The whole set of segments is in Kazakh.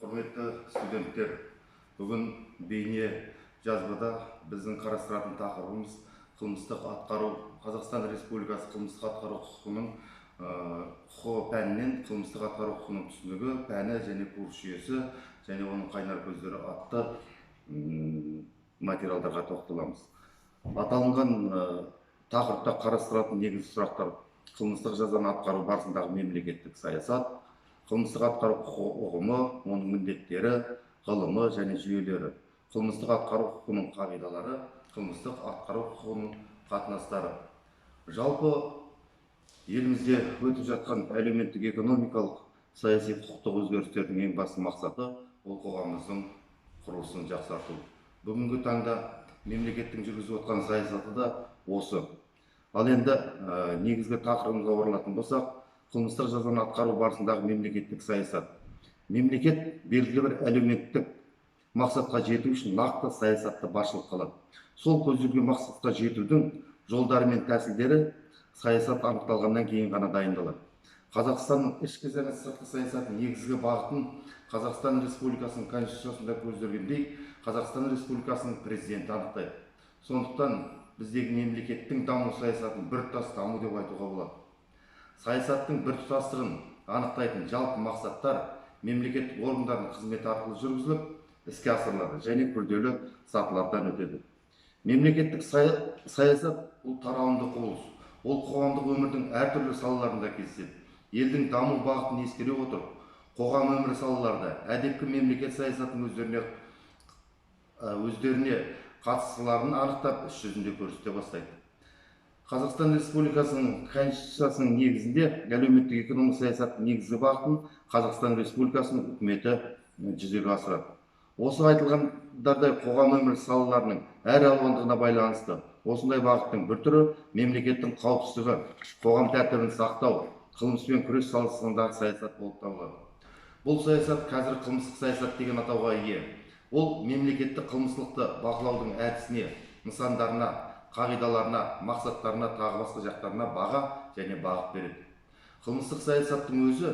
Құрметті студенттер, бүгін бейне жазбада біздің қарастыратын тақырыбымыз қылмыстық атқару, Қазақстан Республикасы қылмыстық атқару құқығының құқығы пәнінен қылмыстық атқару құқығының түсінігі, пәні және курс жүйесі және оның қайнар көздері атты материалдарға тоқталамыз. Аталынған тақырыпта қарастыратын негізгі сұрақтар: қылмыстық жазаны атқару барысындағы мемлекеттік саясат, қылмыстық атқару құқығы ұғымы, оның міндеттері, ғылымы және жүйелері, қылмыстық атқару құқығының қағидалары, қылмыстық атқару құқығының қатынастары. Жалпы елімізде өтіп жатқан әлеуметтік экономикалық саяси құқықтық өзгерістердің ең басты мақсаты ол қоғамымыздың құрылысын жақсарту. Бүгінгі таңда мемлекеттің жүргізіп отқан саясаты да осы. Ал енді негізгі тақырыбымызға оралатын болсақ, қылмыстық жазаны атқару барысындағы мемлекеттік саясат. Мемлекет белгілі бір әлеуметтік мақсатқа жету үшін нақты саясатты басшылық қылады. Сол көзделген мақсатқа жетудің жолдары мен тәсілдері саясат анықталғаннан кейін ғана дайындалады. Қазақстанның ішкі және сыртқы саясатының негізгі бағытын Қазақстан Республикасының Конституциясында көзделгендей Қазақстан Республикасының президенті анықтайды. Сондықтан біздегі мемлекеттің даму саясатын біртұтас даму деп айтуға болады. Саясаттың біртұтастығын анықтайтын жалпы мақсаттар мемлекеттік органдардың қызметі арқылы жүргізіліп, іске асырылады және күрделі сатылардан өтеді. Мемлекеттік саясат бұл тарауымды құбылыс. Ол қоғамдық өмірдің әртүрлі салаларында кездеседі. Елдің даму бағытын ескере отырып, қоғам өмірі салаларда әдепкі мемлекет саясатының өздеріне қатысушыларын анықтап, іс жүзінде көрсете бастайды. Қазақстан Республикасының Конституциясының негізінде әлеуметтік экономикалық саясаттың негізгі бағытын Қазақстан Республикасының үкіметі жүзеге асырады. Осы айтылғандардай қоғам өмірі салаларының әр алуандығына байланысты осындай бағыттың бір түрі мемлекеттің қауіпсіздігі, қоғам тәртібін сақтау, қылмыспен күрес саласындағы саясат болып табылады. Бұл саясат қазір қылмыстық саясат деген атауға ие. Ол мемлекеттік қылмыстылықты бақылаудың әдісіне, нысандарына, қағидаларына, мақсаттарына, тағы басқа жақтарына баға және бағыт береді. Қылмыстық саясаттың өзі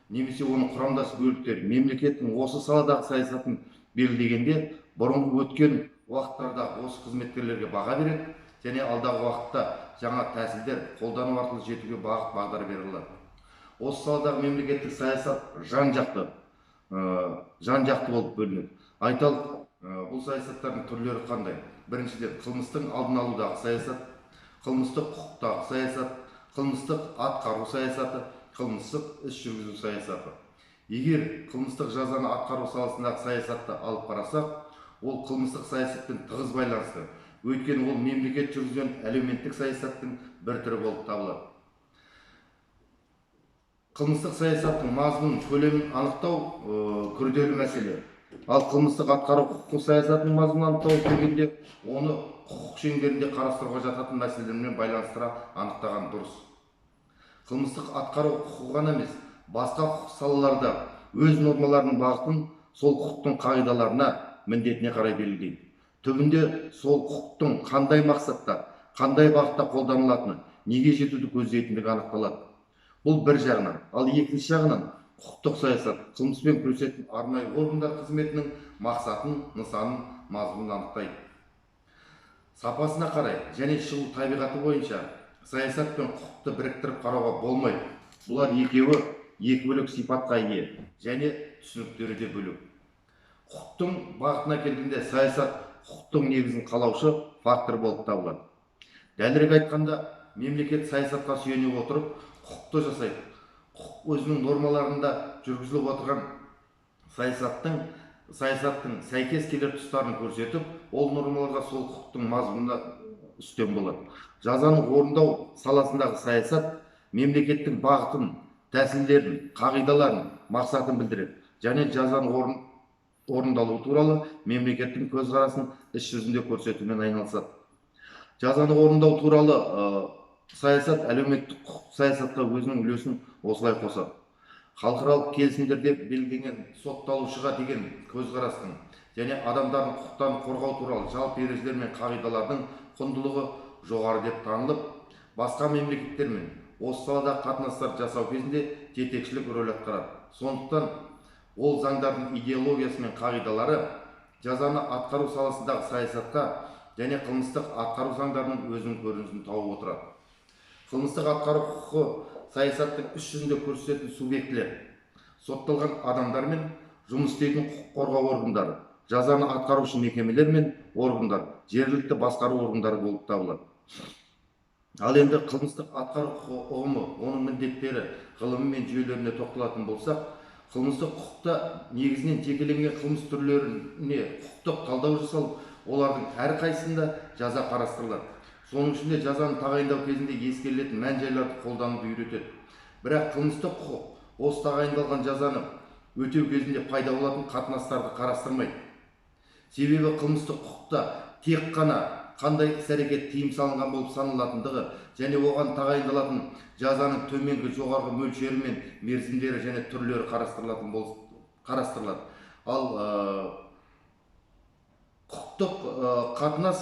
немесе оның құрамдас бөліктері мемлекеттің осы саладағы саясатын белгілегенде бұрынғы өткен уақыттарда осы қызметкерлерге баға береді және алдағы уақытта жаңа тәсілдер қолдану арқылы жетуге бағыт бағдар беріледі. Осы саладағы мемлекеттік саясат жан-жақты болып бөлінеді. Айталық, бұл саясаттардың түрлері қандай? Біріншіден, қылмыстың алдын алудағы саясат, қылмыстық құқықтағы саясат, қылмыстық атқару саясаты, қылмыстық іс жүргізу саясаты. Егер қылмыстық жазаны атқару саласындағы саясатты алып қарасақ, ол қылмыстық саясатпен тығыз байланысты. Өйткені ол мемлекет жүргізген әлеуметтік саясаттың бір түрі болып табылады. Қылмыстық саясаттың мазмұнын, көлемін анықтау күрделі мәселе. Ал қылмыстық атқару құқық саясатының мазмұнын анықтау келгенде, оны құқық шеңберінде қарастыруға жататын мәселелермен байланыстыра анықтаған дұрыс. Қылмыстық атқару құқығы ғана емес, басқа құқық салаларда өз нормаларының бағытын сол құқықтың қағидаларына, міндетіне қарай белгілейді. Түбінде сол құқықтың қандай мақсатта, қандай бағытта қолданылатыны, неге жетуді көздейтіндігі анықталады. Бұл бір жағынан. Ал екінші жағынан құқықтық саясат қылмыспен күресетін арнайы органдар қызметінің мақсатын, нысанын, мазмұнын анықтайды. Сапасына қарай және шығу табиғаты бойынша саясат пен құқықты біріктіріп қарауға болмайды. Бұлар екеуі екі бөлек сипатқа ие және түсініктері де бөлек. Құқықтың бағытына келгенде саясат құқықтың негізін қалаушы фактор болып табылады. Дәлірек айтқанда, мемлекет саясатқа сүйене отырып құқықты жасайды. Құқық өзінің нормаларында жүргізіліп отырған саясаттың сәйкес келер тұстарын көрсетіп, ол нормаларға сол құқықтың мазмұнына үстем болады. Жазаны орындау саласындағы саясат мемлекеттің бағытын, тәсілдерін, қағидаларын, мақсатын білдіреді және жазаның орындалуы туралы мемлекеттің көзқарасын іс жүзінде көрсетумен айналысады. Жазаны орындау туралы саясат әлеуметтік құқық саясатқа өзінің үлесін осылай қосады. Халықаралық келісімдерде белгіленген сотталушыға деген көзқарастың және адамдардың құқықтарын қорғау туралы жалпы ережелер мен қағидалардың құндылығы жоғары деп танылып, басқа мемлекеттермен осы саладағы қатынастар жасау кезінде жетекшілік рөл атқарады. Сондықтан ол заңдардың идеологиясы мен қағидалары жазаны атқару саласындағы саясатқа және қылмыстық атқару заңдарының өзінің көрінісін тауып отырады. Қылмыстық атқару құқығы саясаттың іс жүзінде көрсететін субъектілер, сотталған адамдар мен жұмыс істейтін құқық қорғау органдары, жазаны атқарушы мекемелер мен органдар, жергілікті басқару органдары болып табылады. Ал енді қылмыстық атқару құқығы ұғымы, оның міндеттері, ғылымы мен жүйелеріне тоқталатын болсақ, қылмыстық құқықта негізінен жекеленген қылмыс түрлеріне құқықтық талдау жасалып, олардың әрқайсысында жаза қарастырылады. Соның ішінде жазаны тағайындау кезінде ескерілетін мән-жайларды қолдануды үйретеді. Бірақ қылмыстық құқық осы тағайындалған жазаны өтеу кезінде пайда болатын қатынастарды қарастырмайды. Себебі қылмыстық құқықта тек қана қандай іс-әрекет тыйым салынған болып саналатындығы және оған тағайындалатын жазаның төменгі жоғарғы мөлшері мен мерзімдері және түрлері қарастырылады. Ал құқықтық қатынас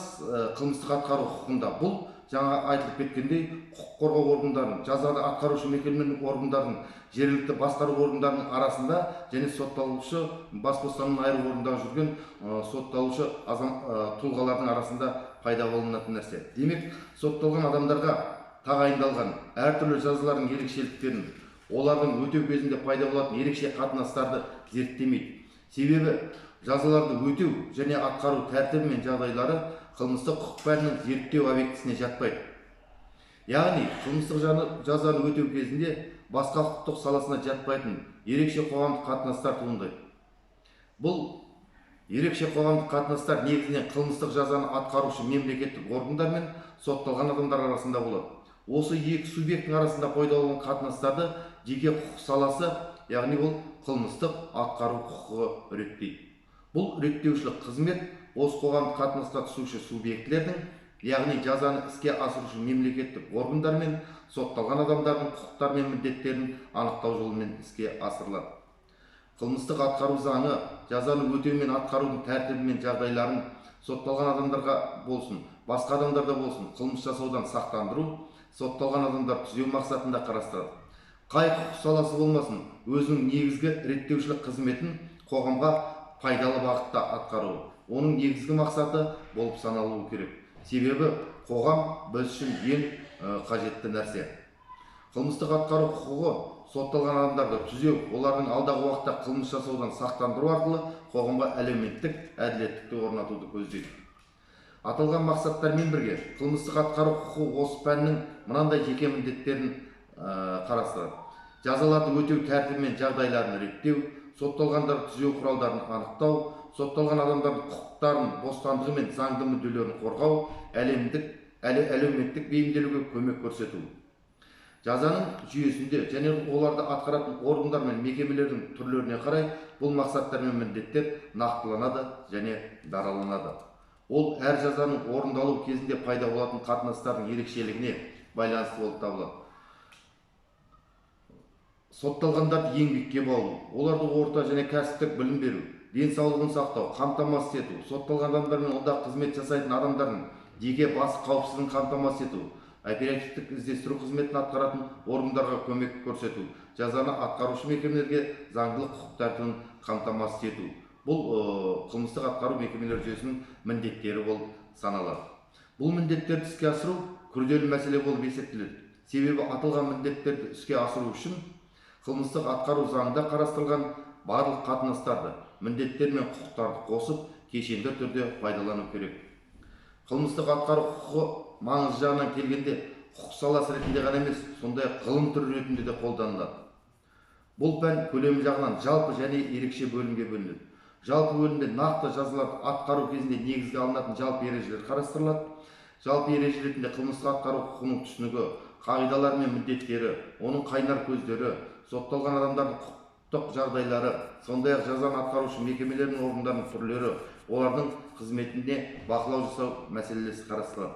қылмыстық атқару құқығында бұл жаңа айтылып кеткендей құқық қорғау органдарының, жазаны атқарушы мекеменің органдарының, жергілікті басқару органдарының арасында және сотталушы бас бостандығынан айыру орнында жүрген сотталушы тұлғалардың арасында пайда болатын нәрсе. Демек, сотталған адамдарға тағайындалған әртүрлі жазалардың ерекшеліктерін, олардың өтеу кезінде пайда болатын ерекше қатынастарды зерттемейді. Себебі жазаларды өтеу және атқару тәртібі мен жағдайлары қылмыстық құқық пәнінің зерттеу объектісіне жатпайды. Яғни, қылмыстық жазаны өтеу кезінде басқа құқықтық саласына жатпайтын ерекше қоғамдық қатынастар туындайды. Бұл ерекше қоғамдық қатынастар негізінен қылмыстық жазаны атқарушы мемлекеттік органдар мен сотталған адамдар арасында болады. Осы екі субъекттің арасында пайда болған қатынастарды жеке құқық саласы, яғни ол қылмыстық атқару құқығы реттейді. Бұл реттеушілік қызмет осы қоғамдық қатынасқа түсуші субъектілердің, яғни жазаны іске асырушы мемлекеттік органдар мен сотталған адамдардың құқықтары мен міндеттерін анықтау жолымен іске асырылады. Қылмыстық атқару заңы жазаны өтеу мен атқарудың тәртібі мен жағдайларын сотталған адамдарға болсын, басқа адамдарда болсын, қылмыс жасаудан сақтандыру, сотталған адамдар түзеу мақсатында қарастырады. Қай құқық саласы болмасын, өзінің негізгі реттеушілік қызметін қоғамға пайдалы бағытта атқару, оның негізгі мақсаты болып саналуы керек. Себебі қоғам біз үшін ең қажетті нәрсе. Қылмыстық атқару құқығы сотталған адамдарды түзеу, олардың алдағы уақытта қылмыс жасаудан сақтандыру арқылы қоғамға әлеуметтік әділеттікті орнатуды көздейді. Аталған мақсаттармен бірге қылмыстық атқару құқығы осы пәннің мынандай жеке міндеттерін қарастырады. Жазаларды өтеу тәртібі мен жағдайларын реттеу, сотталғандар түзеу құралдарын анықтау, сотталған адамдардың құқықтарын, бостандығы мен заңды мүдделерін қорғау, әлеуметтік бейімделуге көмек көрсету. Жазаның жүйесінде және оларды атқаратын органдар мен мекемелердің түрлеріне қарай бұл мақсаттар мен міндеттер нақтыланады және дараланады. Ол әр жазаның орындалу кезінде пайда болатын қатынастардың ерекшелігіне байланысты болып табылады. Сотталғандарды еңбекке баулу, оларды орта және кәсіптік білім беру, денсаулығын сақтау, қамтамасыз ету, сотталған адамдар мен онда қызмет жасайтын адамдардың жеке бас қауіпсіздігін қамтамасыз ету, оперативтік іздестіру қызметін атқаратын органдарға көмек көрсету, жазаны атқарушы мекемелерге заңдылық құқық тәртібін қамтамасыз ету. Бұл қылмыстық атқару мекемелер жүйесінің міндеттері болып саналады. Бұл міндеттерді іске асыру күрделі мәселе болып есептеледі. Себебі аталған міндеттерді іске асыру үшін қылмыстық атқару заңында қарастырылған барлық қатынастарды, міндеттер мен құқықтарды қосып, кешенді түрде пайдалану керек. Қылмыстық атқару құқығы маңызы жағынан келгенде құқық саласы ретінде ғана емес, сондай-ақ ғылым түрі ретінде де қолданылады. Бұл пән көлемі жағынан жалпы және ерекше бөлімге бөлінеді. Жалпы бөлімде нақты жазаларды атқару кезінде негізге алынатын жалпы ережелер қарастырылады. Жалпы ереже ретінде қылмыстық атқару құқығының түсінігі, қағидалар мен міндеттері, оның қайнар көздері, сотталған адамдардың құқықтық жағдайлары, сондай-ақ жазаны атқарушы мекемелердің органдарының түрлері, олардың қызметіне бақылау жасау мәселесі қарастырылады.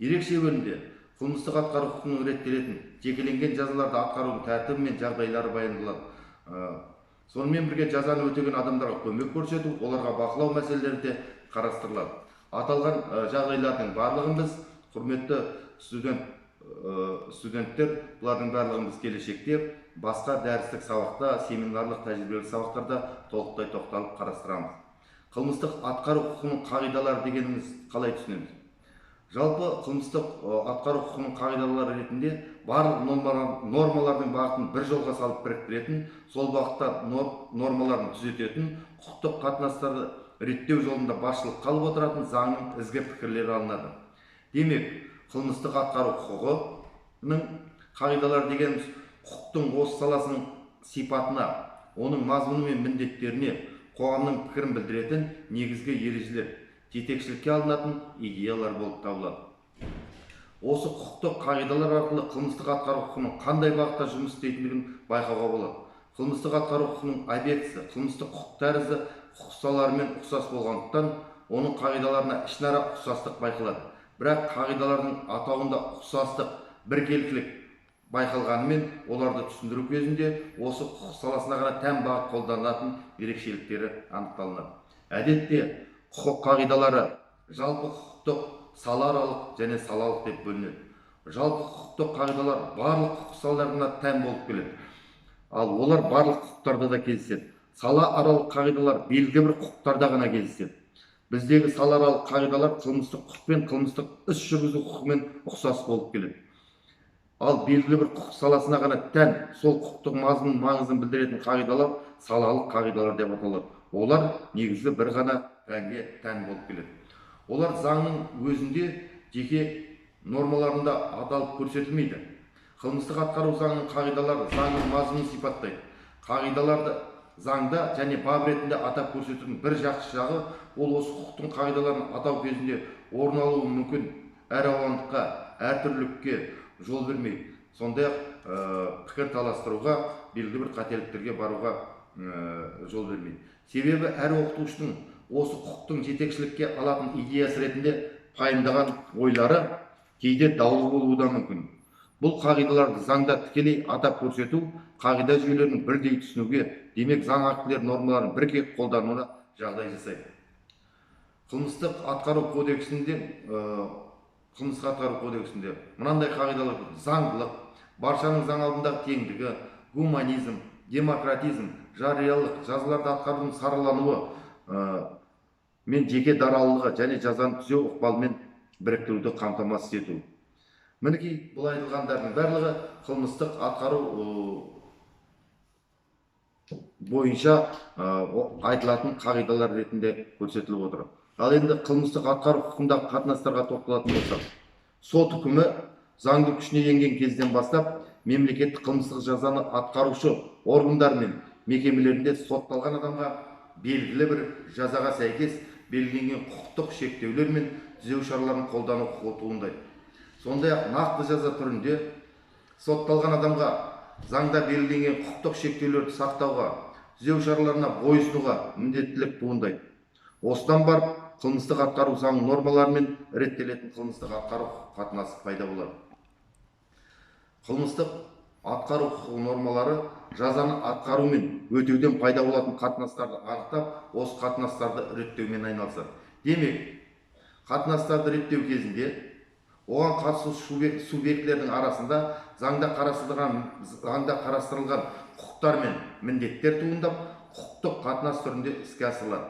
Ерекше бөлімде қылмыстық атқару құқығының реттелетін жекеленген жазаларды атқарудың тәртібі мен жағдайлары баяндалады. Сонымен бірге жазаны өтеген адамдарға көмек көрсету, оларға бақылау мәселелері де қарастырылады. Аталған жағдайлардың барлығын біз, құрметті студенттер, бұлардың барлығын біз келешекте басқа дәрістік сабақта, семинарлық тәжірибелік сабақтарда толықтай тоқталып қарастырамыз. Қылмыстық атқару құқығының қағидалары дегеніміз қалай түсінеміз? Жалпы қылмыстық атқару құқығының қағидалары ретінде барлық нормалардың бағытын бір жолға салып біріктіретін, сол бағытта нормаларын түзететін, құқықтық қатынастарды реттеу жолында басшылыққа алып отыратын заңның ізгі пікірлері алынады. Демек, қылмыстық атқару құқығының қағидалары дегеніміз құқықтың осы саласының сипатына, оның мазмұны мен міндеттеріне қоғамның пікірін білдіретін негізгі ережелер, жетекшілікке алынатын идеялар болып табылады. Осы құқықтық қағидалар арқылы қылмыстық атқару құқығының қандай бағытта жұмыс істейтіндігін байқауға болады. Қылмыстық атқару құқығының объектісі қылмыстық құқық тәрізді құқық салаларымен ұқсас болғандықтан, оның қағидаларына ішінара ұқсастық байқалады. Бірақ қағидалардың атауында ұқсастық, біркелкілік байқалғанымен, оларды түсіндіру кезінде осы құқық саласына ғана тән бағыт қолданылатын ерекшеліктері анықталынады. Әдетте құқық қағидалары жалпы құқықтық, салааралық және салалық деп бөлінеді. Жалпы құқықтық қағидалар барлық құқық салаларына тән болып келеді. Ал олар барлық құқықтарда да кездеседі. Салааралық қағидалар белгілі бір құқықтарда ғана кездеседі. Біздегі салааралық қағидалар қылмыстық құқық пен қылмыстық іс жүргізу құқығымен ұқсас болып келеді. Ал белгілі бір құқық саласына ғана тән, сол құқықтық мазмұн маңызын білдіретін қағидалар салалық қағидалар деп аталады. Олар негізгі бір ғана пәнге тән болып келеді. Олар заңның өзінде жеке нормаларында аталып көрсетілмейді. Қылмыстық атқару заңының қағидалары заңның мазмұнын сипаттайды. Қағидаларды заңда және бап ретінде атап көрсетудің бір жақсы жағы, ол осы құқықтың қағидаларын атау кезінде орын алуы мүмкін әралуандыққа, әртүрлілікке жол бермейді. Сондай-ақ пікір таластыруға, белгілі бір қателіктерге баруға жол бермейді. Себебі әр оқытушының осы құқықтың жетекшілікке алатын идеясы ретінде пайымдаған ойлары кейде даулы болуы да мүмкін. Бұл қағидаларды заңда тікелей атап көрсету қағида жүйелерін бірдей түсінуге, демек заң актілер нормаларын бірге қолдануына жағдай жасайды. Қылмыстық атқару кодексінде мынандай қағидалар: заңдылық, баршаның заң алдындағы теңдігі, гуманизм, демократизм, жариялық, жазаларды атқарудың саралануы мен жеке даралығы және жазаны түзеу ықпалымен біріктіруді қамтамасыз ету. Мінекей, бұл айтылғандардың барлығы қылмыстық атқару бойынша айтылатын қағидалар ретінде көрсетіліп отыр. Ал енді қылмыстық атқару құқығындағы қатынастарға тоқталатын болсақ, сот үкімі заңды күшіне енген кезден бастап мемлекеттік қылмыстық жазаны атқарушы органдар мен мекемелерінде сотталған адамға белгілі бір жазаға сәйкес белгіленген құқықтық шектеулер мен түзеу шараларын қолдану құқығы туындайды. Сондай-ақ нақты жаза түрінде сотталған адамға заңда белгіленген құқықтық шектеулерді сақтауға, түзеу шараларына бойұсынуға міндеттілік туындайды. Осыдан барып қылмыстық атқару заң нормаларымен реттелетін қылмыстық атқару қатынасы пайда болады. Қылмыстық атқару құқығы нормалары жазаны атқару мен өтеуден пайда болатын қатынастарды анықтап, осы қатынастарды реттеумен айналысады. Демек, қатынастарды реттеу кезінде оған қатысушы субъектілердің арасында заңда қарастырылған құқықтар мен міндеттер туындап, құқықтық қатынас түрінде іске асырылады.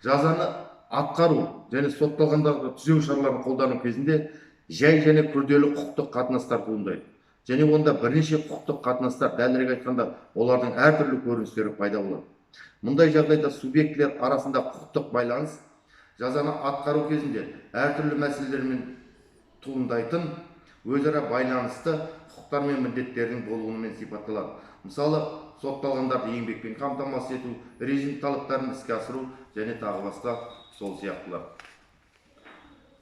Жазаны атқару және сотталғандарға түзеу шараларын қолдану кезінде жай және күрделі құқықтық қатынастар туындайды. Және онда бірнеше құқықтық қатынастар, дәлірек айтқанда, олардың әртүрлі көріністері пайда болады. Мұндай жағдайда субъектілер арасында құқықтық байланыс жазаны атқару кезінде әртүрлі мәселелермен туындайтын өзара байланысты құқықтар мен міндеттердің болуымен сипатталады. Мысалы, сотталғандарды еңбекпен қамтамасыз ету, режим талаптарын іске асыру және тағы басқа сол сияқтылар.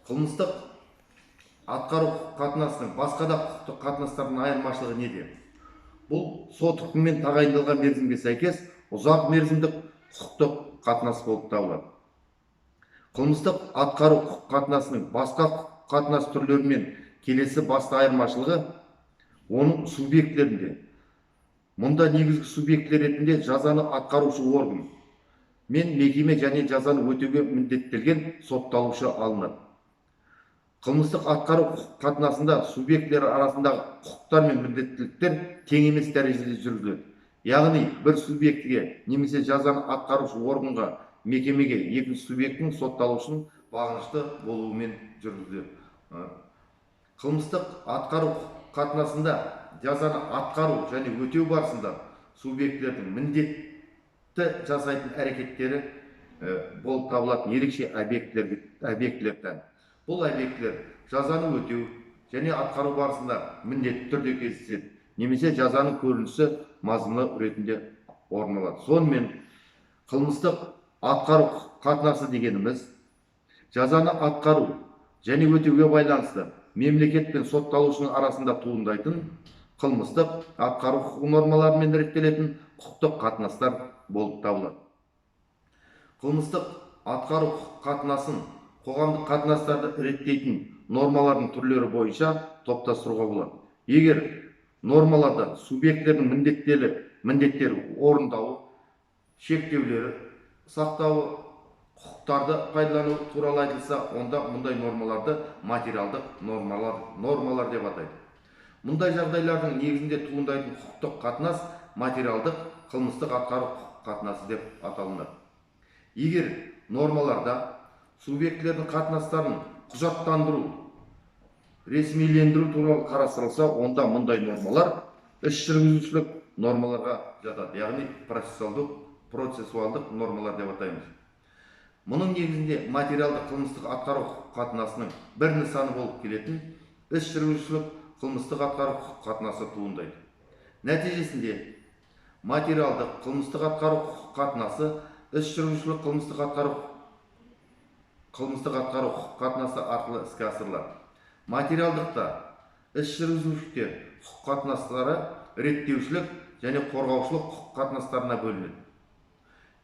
Қылмыстық атқару қатынасының басқа да құқықтық қатынастардың айырмашылығы неде? Бұл сот үкімімен тағайындалған мерзімге сәйкес ұзақ мерзімдік құқықтық қатынас болып табылады. Қылмыстық атқару құқық қатынасының басқа құқық қатынас түрлерімен келесі басты айырмашылығы оның субъектілерінде. Мұнда негізгі субъектілер ретінде жазаны атқарушы орган мен мекеме және жазаны өтеуге міндеттелген сотталушы алынады. Қылмыстық атқару құқық қатынасында субъектілер арасындағы құқықтар мен міндеттіліктер тең емес дәрежеде жүргізіледі. Яғни бір субъектіге немесе жазаны атқарушы органға, мекемеге екінші субъекттің сотталушының бағынышты болуымен жүргізіледі. Қылмыстық атқару құқық қатынасында жазаны атқару және өтеу барысында субъектілердің міндетті жасайтын әрекеттері болып табылатын ерекше объектілер тән. Бұл объектілер жазаны өтеу және атқару барысында міндетті түрде кездеседі, немесе жазаның көрінісі мазмұны ретінде орын алады. Сонымен қылмыстық атқару қатынасы дегеніміз жазаны атқару және өтеуге байланысты мемлекет пен сотталушының арасында туындайтын қылмыстық атқару құқығы нормаларымен реттелетін құқықтық қатынастар болып табылады. Қылмыстық атқару қатынасын қоғамдық қатынастарды реттейтін нормалардың түрлері бойынша топтастыруға болады. Егер нормаларда субъектілердің міндеттері орындауы, шектеулері сақтауы, құқықтарды пайдалану туралы айтылса, онда мұндай нормаларды материалдық нормалар деп атайды. Мұндай жағдайлардың негізінде туындайтын құқықтық қатынас материалдық қылмыстық атқару құқық қатынасы деп аталынады. Егер нормаларда субъектілердің қатынастарын құжаттандыру, ресмилендіру туралы қарастырылса, онда мұндай нормалар іс жүргізушілік нормаларға жатады, яғни процессуалдық нормалар деп атаймыз. Мұның негізінде материалдық қылмыстық атқару құқық қатынасының бір нысаны болып келетін іс жүргізушілік қылмыстық атқару құқық қатынасы туындайды. Нәтижесінде материалдық қылмыстық атқару құқық қатынасы іс жүргізушілік қылмыстық атқару құқық қатынасы арқылы іске асырылады. Материалдықта іс жүргізушілікте құқық қатынастары реттеушілік және қорғаушылық құқық қатынастарына бөлінеді.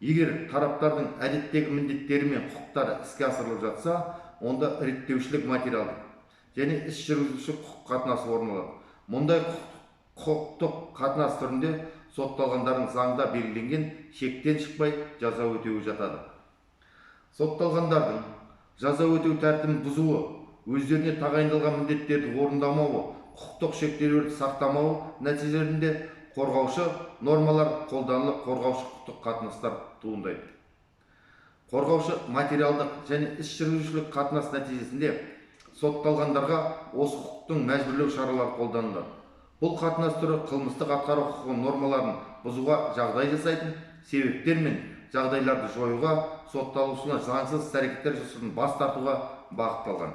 Егер тараптардың әдеттегі міндеттері мен құқықтары іске асырылып жатса, онда реттеушілік материалдық және іс жүргізушілік құқық қатынасы орын алады. Мұндай құқықтық қатынас түрінде сотталғандардың заңда белгіленген шектен шықпай жаза өтеуі жатады. Сотталғандардың жаза өтеу тәртібін бұзуы, өздеріне тағайындалған міндеттерді орындамауы, құқықтық шектеулерді сақтамауы нәтижелерінде қорғаушы нормалар қолданылып, қорғаушы құқықтық қатынастар туындайды. Қорғаушы материалдық және іс жүргізушілік қатынас нәтижесінде сотталғандарға осы құқықтың мәжбүрлеу шаралары қолданылады. Бұл қатынас түрі қылмыстық атқару құқығы нормаларын бұзуға жағдай жасайтын себептер мен жағдайларды жоюға, сотталушыны заңсыз әрекеттер жасаудан бас тартуға бағытталған.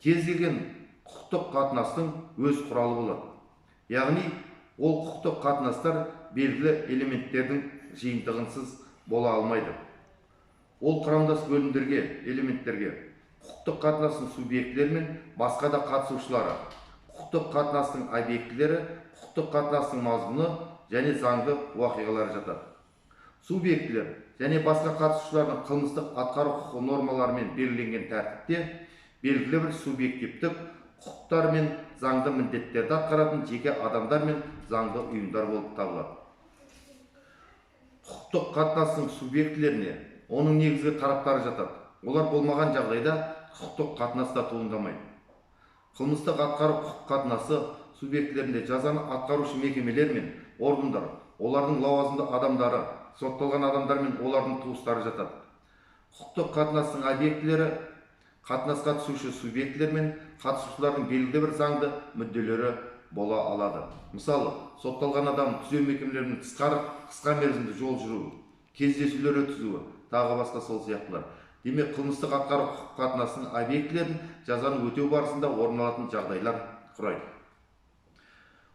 Кез келген құқықтық қатынастың өз құралы болады. Яғни, ол құқықтық қатынастар белгілі элементтердің жиынтығынсыз бола алмайды. Ол құрамдас бөлімдерге, элементтерге, құқықтық қатынастың субъектілері мен басқа да қатысушылары, құқықтық қатынастың объектілері, құқықтық қатынастың мазмұны және заңды уақиғалары жатады. Субъектілер және басқа қатысушылардың қылмыстық атқару құқығы нормаларымен белгіленген тәртіпте белгілі бір субъективтік құқықтар мен заңды міндеттерді атқаратын жеке адамдар мен заңды ұйымдар болып табылады. Құқықтық қатынастың субъектілеріне оның негізгі тараптары жатады. Олар болмаған жағдайда құқықтық қатынаста туындамайды. Қылмыстық атқару құқық қатынасы субъектілерінде жазаны атқарушы мекемелер мен органдар, олардың лауазымды адамдары, сотталған адамдар мен олардың туыстары жатады. Құқықтық қатынастың объектілері қатынасқа түсуші субъектілер мен қатысушылардың белгілі бір заңды мүдделері бола алады. Мысалы, сотталған адам түзеу мекемелерінің қысқа мерзімді жол жүруі, кездесулер өткізуі, тағы басқа сол сияқтылар. Демек, қылмыстық атқару құқық қатынасының объектілерін жазаны өтеу барысында орын алатын жағдайлар құрайды.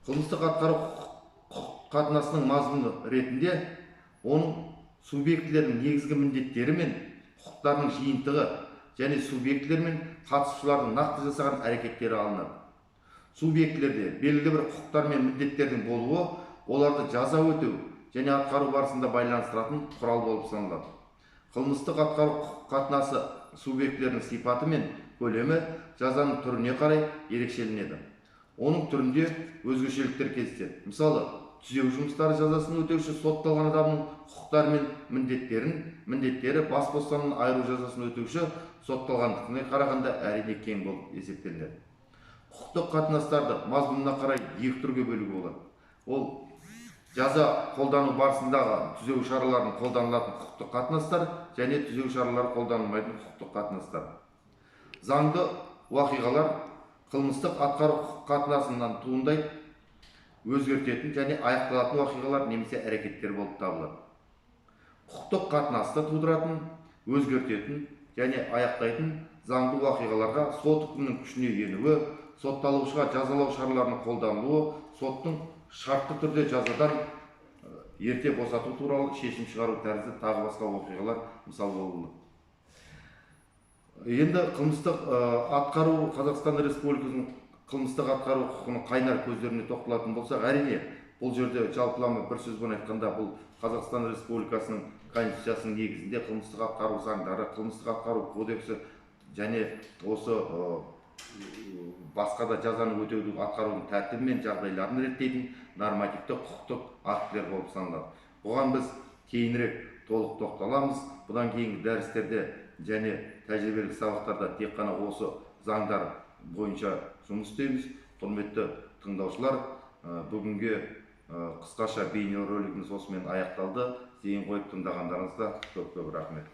Қылмыстық атқару құқық қатынасының мазмұны ретінде оның субъектілерінің негізгі міндеттері мен құқықтарының жиынтығы және субъектілер мен қатысушылардың нақты жасаған әрекеттері алынады. Субъектілерде белгілі бір құқықтар мен міндеттердің болуы оларды жаза өтеу және атқару барысында байланыстыратын құрал болып саналады. Қылмыстық атқару құқық қатынасы субъектілерінің сипаты мен көлемі жазаның түріне қарай ерекшеленеді. Оның түрінде өзгешеліктер кездеседі. Мысалы, түзеу жұмыстары жазасын өтеуші сотталған адамның құқықтары мен міндеттері бас бостандығынан айыру жазасын өтеуші сотталғандығына қарағанда әрине кең болып есептелінеді. Құқықтық қатынастарды мазмұнына қарай екі түрге бөлуге болады. Ол жаза қолдану барысындағы түзеу шараларын қолданылатын құқықтық қатынастар және түзеу шаралары қолданылмайтын құқықтық қатынастар. Заңды уақиғалар қылмыстық атқару құқық қатынасынан туындайды, өзгертетін және аяқталатын уақиғалар немесе әрекеттер болып табылады. Құқықтық қатынасты тудыратын, өзгертетін және аяқтайтын заңды уақиғаларға сот үкімінің күшіне енуі, сотталушыға жазалау шараларының қолданылуы, соттың шартты түрде жазадан ерте босату туралы шешім шығару тәрізді тағы басқа оқиғалар мысал болды. Енді қылмыстық атқару Қазақстан Республикасының қылмыстық атқару құқығының қайнар көздеріне тоқталатын болсақ, әрине бұл жерде жалпылама бір сөзбен айтқанда бұл Қазақстан Республикасының Конституциясының негізінде қылмыстық атқару заңдары, қылмыстық атқару кодексі және осы басқа да жазаны өтеудің атқарудың тәртібі мен жағдайларын реттейтін нормативті құқықтық актілер болып саналады. Бұған біз кейінірек толық тоқталамыз. Бұдан кейінгі дәрістерде және тәжірибелік сабақтарда тек қана осы заңдар бойынша жұмыс істейміз. Құрметті тыңдаушылар, бүгінге қысқаша бейнеролигіміз осымен аяқталды. Зейін қойып тыңдағандарыңызға көп рахмет.